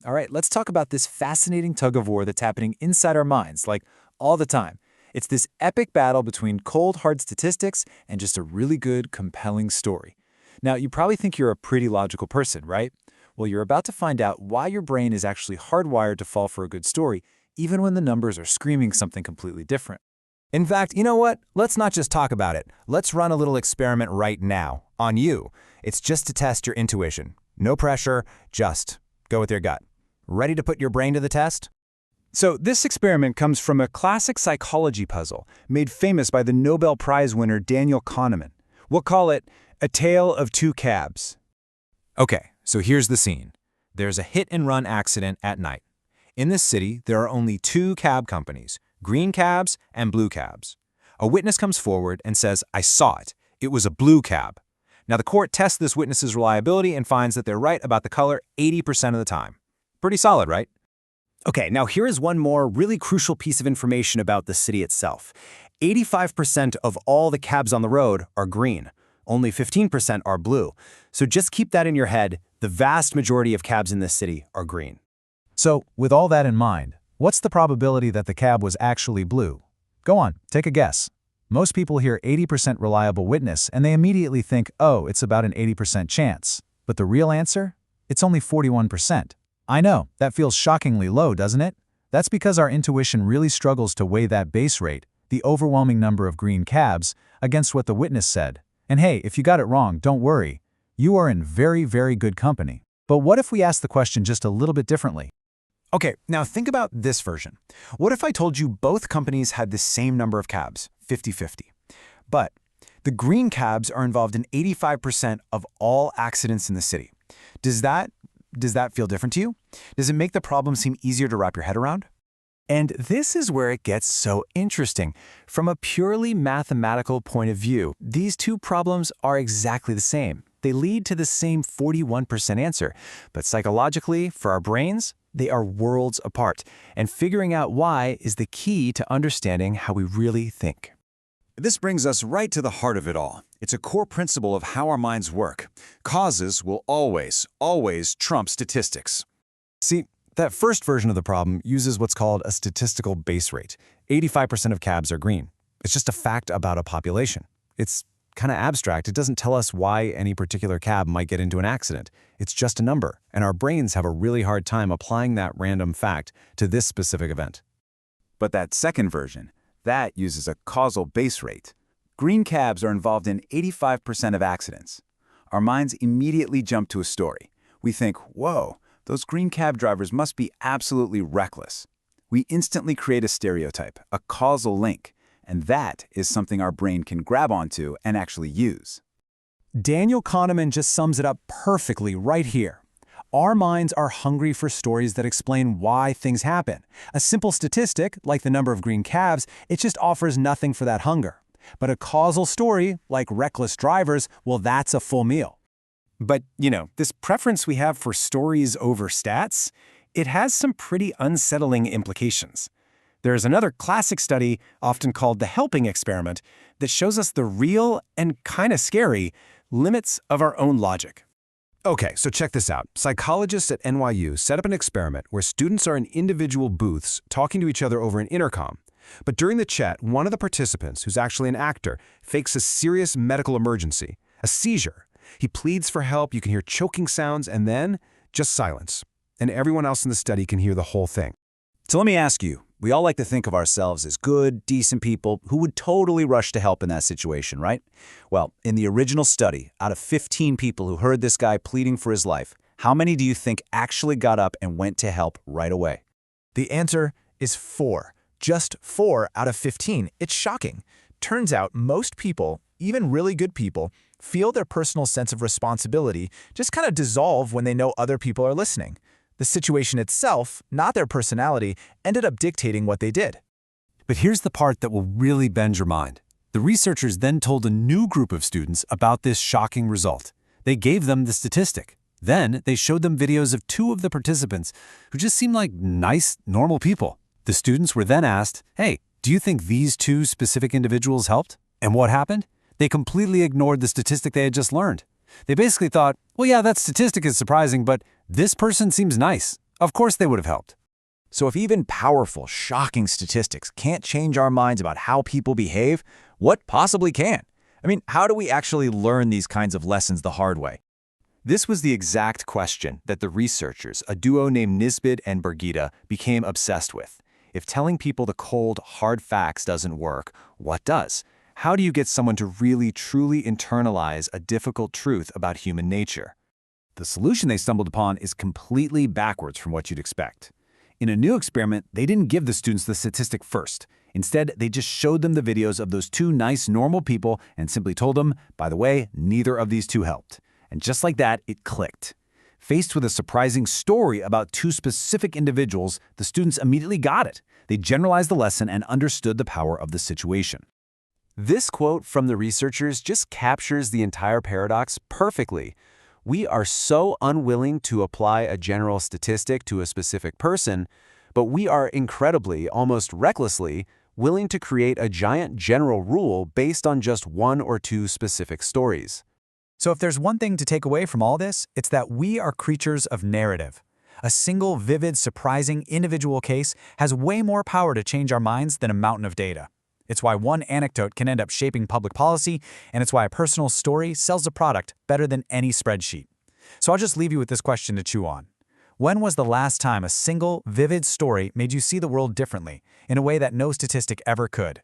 All right, let's talk about this fascinating tug of war that's happening inside our minds, like all the time. It's this epic battle between cold, hard statistics and just a really good, compelling story. Now, you probably think you're a pretty logical person, right? Well, you're about to find out why your brain is actually hardwired to fall for a good story, even when the numbers are screaming something completely different. In fact, you know what? Let's not just talk about it. Let's run a little experiment right now, on you. It's just to test your intuition. No pressure, just go with your gut. Ready to put your brain to the test? So this experiment comes from a classic psychology puzzle made famous by the Nobel Prize winner Daniel Kahneman. We'll call it A Tale of Two Cabs. Okay, so here's the scene. There's a hit-and-run accident at night. In this city, there are only two cab companies, green cabs and blue cabs. A witness comes forward and says, "I saw it. It was a blue cab." Now the court tests this witness's reliability and finds that they're right about the color 80% of the time. Pretty solid, right? Okay, now here is one more really crucial piece of information about the city itself. 85% of all the cabs on the road are green. Only 15% are blue. So just keep that in your head. The vast majority of cabs in this city are green. So, with all that in mind, what's the probability that the cab was actually blue? Go on, take a guess. Most people hear 80% reliable witness and they immediately think, oh, it's about an 80% chance. But the real answer? It's only 41%. I know, that feels shockingly low, doesn't it? That's because our intuition really struggles to weigh that base rate, the overwhelming number of green cabs, against what the witness said. And hey, if you got it wrong, don't worry. You are in very, very good company. But what if we ask the question just a little bit differently? Okay, now think about this version. What if I told you both companies had the same number of cabs, 50-50? But the green cabs are involved in 85% of all accidents in the city. Does that feel different to you? Does it make the problem seem easier to wrap your head around? And this is where it gets so interesting. From a purely mathematical point of view, these two problems are exactly the same. They lead to the same 41% answer. But psychologically, for our brains, they are worlds apart. And figuring out why is the key to understanding how we really think. This brings us right to the heart of it all. It's a core principle of how our minds work. Causes will always, always trump statistics. See, that first version of the problem uses what's called a statistical base rate. 85% of cabs are green. It's just a fact about a population. It's kind of abstract. It doesn't tell us why any particular cab might get into an accident. It's just a number, and our brains have a really hard time applying that random fact to this specific event. But that second version, that uses a causal base rate. Green cabs are involved in 85% of accidents. Our minds immediately jump to a story. We think, whoa, those green cab drivers must be absolutely reckless. We instantly create a stereotype, a causal link, and that is something our brain can grab onto and actually use. Daniel Kahneman just sums it up perfectly right here. Our minds are hungry for stories that explain why things happen. A simple statistic, like the number of green cabs, it just offers nothing for that hunger. But a causal story, like reckless drivers, well, that's a full meal. But, this preference we have for stories over stats, it has some pretty unsettling implications. There's another classic study, often called the helping experiment, that shows us the real and kind of scary limits of our own logic. Okay, so check this out. Psychologists at NYU set up an experiment where students are in individual booths talking to each other over an intercom. But during the chat, one of the participants, who's actually an actor, fakes a serious medical emergency, a seizure. He pleads for help, you can hear choking sounds, and then just silence. And everyone else in the study can hear the whole thing. So let me ask you, we all like to think of ourselves as good, decent people who would totally rush to help in that situation, right? Well, in the original study, out of 15 people who heard this guy pleading for his life, how many do you think actually got up and went to help right away? The answer is 4. Just 4 out of 15. It's shocking. Turns out most people, even really good people, feel their personal sense of responsibility just kind of dissolve when they know other people are listening. The situation itself, not their personality, ended up dictating what they did. But here's the part that will really bend your mind. The researchers then told a new group of students about this shocking result. They gave them the statistic. Then they showed them videos of 2 of the participants who just seemed like nice, normal people. The students were then asked, hey, do you think these 2 specific individuals helped? And what happened? They completely ignored the statistic they had just learned. They basically thought, well, yeah, that statistic is surprising, but this person seems nice. Of course they would have helped. So if even powerful, shocking statistics can't change our minds about how people behave, what possibly can? I mean, how do we actually learn these kinds of lessons the hard way? This was the exact question that the researchers, a duo named Nisbet and Bergita, became obsessed with. If telling people the cold, hard facts doesn't work, what does? How do you get someone to really, truly internalize a difficult truth about human nature? The solution they stumbled upon is completely backwards from what you'd expect. In a new experiment, they didn't give the students the statistic first. Instead, they just showed them the videos of those two nice, normal people and simply told them, by the way, neither of these two helped. And just like that, it clicked. Faced with a surprising story about two specific individuals, the students immediately got it. They generalized the lesson and understood the power of the situation. This quote from the researchers just captures the entire paradox perfectly. We are so unwilling to apply a general statistic to a specific person, but we are incredibly, almost recklessly, willing to create a giant general rule based on just one or two specific stories. So if there's one thing to take away from all this, it's that we are creatures of narrative. A single, vivid, surprising, individual case has way more power to change our minds than a mountain of data. It's why one anecdote can end up shaping public policy, and it's why a personal story sells a product better than any spreadsheet. So I'll just leave you with this question to chew on. When was the last time a single, vivid story made you see the world differently, in a way that no statistic ever could?